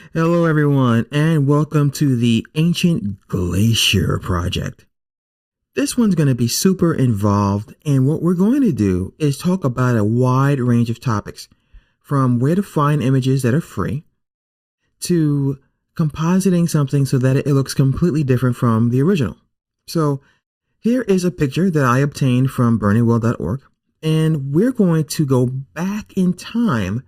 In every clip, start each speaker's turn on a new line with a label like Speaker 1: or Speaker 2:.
Speaker 1: Hello, everyone, and welcome to the Ancient Glacier project. This one's going to be super involved, and what we're going to do is talk about a wide range of topics, from where to find images that are free to compositing something so that it looks completely different from the original. So here is a picture that I obtained from burningworld.org, and we're going to go back in time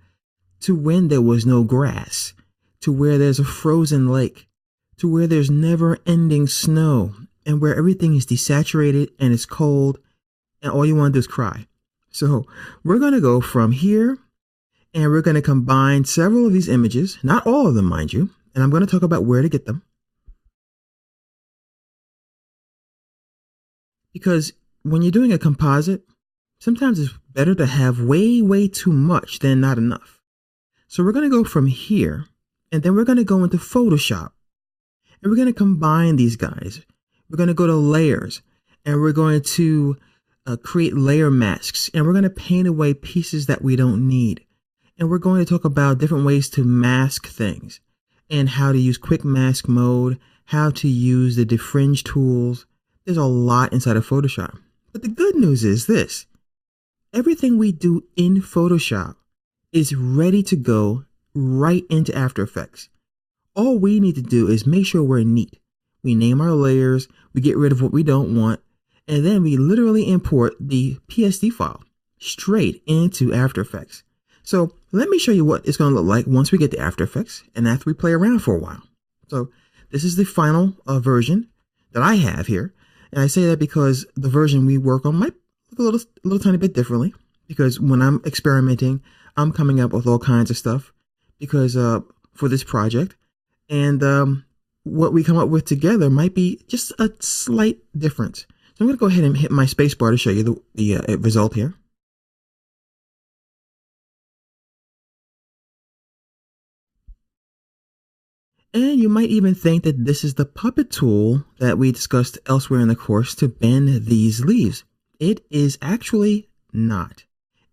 Speaker 1: to when there was no grass, to where there's a frozen lake, to where there's never ending snow, and where everything is desaturated and it's cold, and all you want to do is cry. So we're going to go from here, and we're going to combine several of these images, not all of them, mind you, and I'm going to talk about where to get them. Because when you're doing a composite, sometimes it's better to have way too much than not enough. So we're going to go from here, and then we're going to go into Photoshop, and we're going to combine these guys. We're going to go to layers, and we're going to create layer masks, and we're going to paint away pieces that we don't need. And we're going to talk about different ways to mask things, and how to use quick mask mode, how to use the defringe tools. There's a lot inside of Photoshop. But the good news is this: everything we do in Photoshop is ready to go right into After Effects. All we need to do is make sure we're neat. We name our layers, we get rid of what we don't want, and then we literally import the PSD file straight into After Effects. So let me show you what it's going to look like once we get to After Effects and after we play around for a while. So this is the final version that I have here. And I say that because the version we work on might look a little tiny bit differently, because when I'm experimenting, I'm coming up with all kinds of stuff because for this project, and what we come up with together might be just a slight difference. So I'm going to go ahead and hit my space bar to show you the result here. And you might even think that this is the puppet tool that we discussed elsewhere in the course to bend these leaves. It is actually not.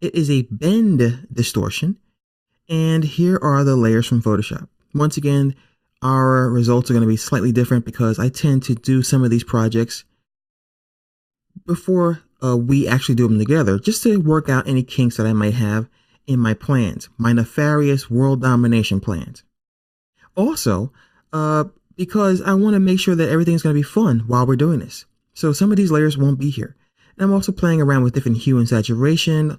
Speaker 1: It is a bend distortion. And here are the layers from Photoshop. Once again, our results are going to be slightly different because I tend to do some of these projects before we actually do them together, just to work out any kinks that I might have in my plans, my nefarious world domination plans. Also, because I want to make sure that everything's going to be fun while we're doing this. So some of these layers won't be here. And I'm also playing around with different hue and saturation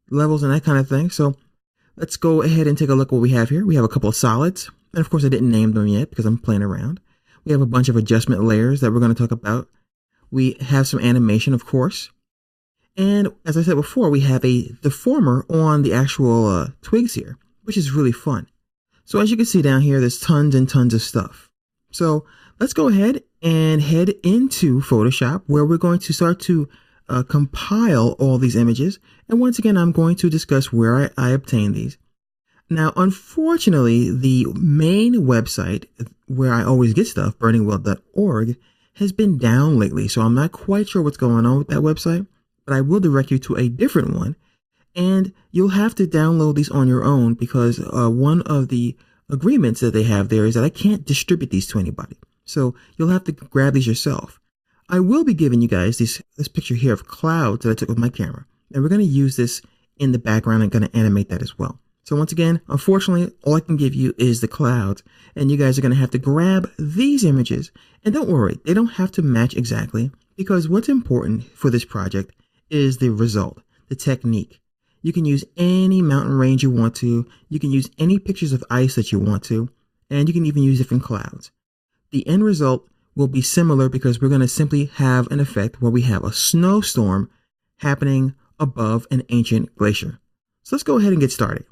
Speaker 1: levels and that kind of thing. So let's go ahead and take a look at what we have here. We have a couple of solids. And of course, I didn't name them yet because I'm playing around. We have a bunch of adjustment layers that we're going to talk about. We have some animation, of course. And as I said before, we have a deformer on the actual twigs here, which is really fun. So as you can see down here, there's tons and tons of stuff. So let's go ahead and head into Photoshop, where we're going to start to compile all these images. And once again, I'm going to discuss where I obtained these. Now, unfortunately, the main website where I always get stuff, burningworld.org, has been down lately. So I'm not quite sure what's going on with that website, but I will direct you to a different one. And you'll have to download these on your own because one of the agreements that they have there is that I can't distribute these to anybody. So you'll have to grab these yourself. I will be giving you guys this picture here of clouds that I took with my camera. And we're going to use this in the background and going to animate that as well. So once again, unfortunately, all I can give you is the clouds. And you guys are going to have to grab these images. And don't worry, they don't have to match exactly, because what's important for this project is the result, the technique. You can use any mountain range you want to. You can use any pictures of ice that you want to. And you can even use different clouds. The end result will be similar because we're going to simply have an effect where we have a snowstorm happening above an ancient glacier. So let's go ahead and get started.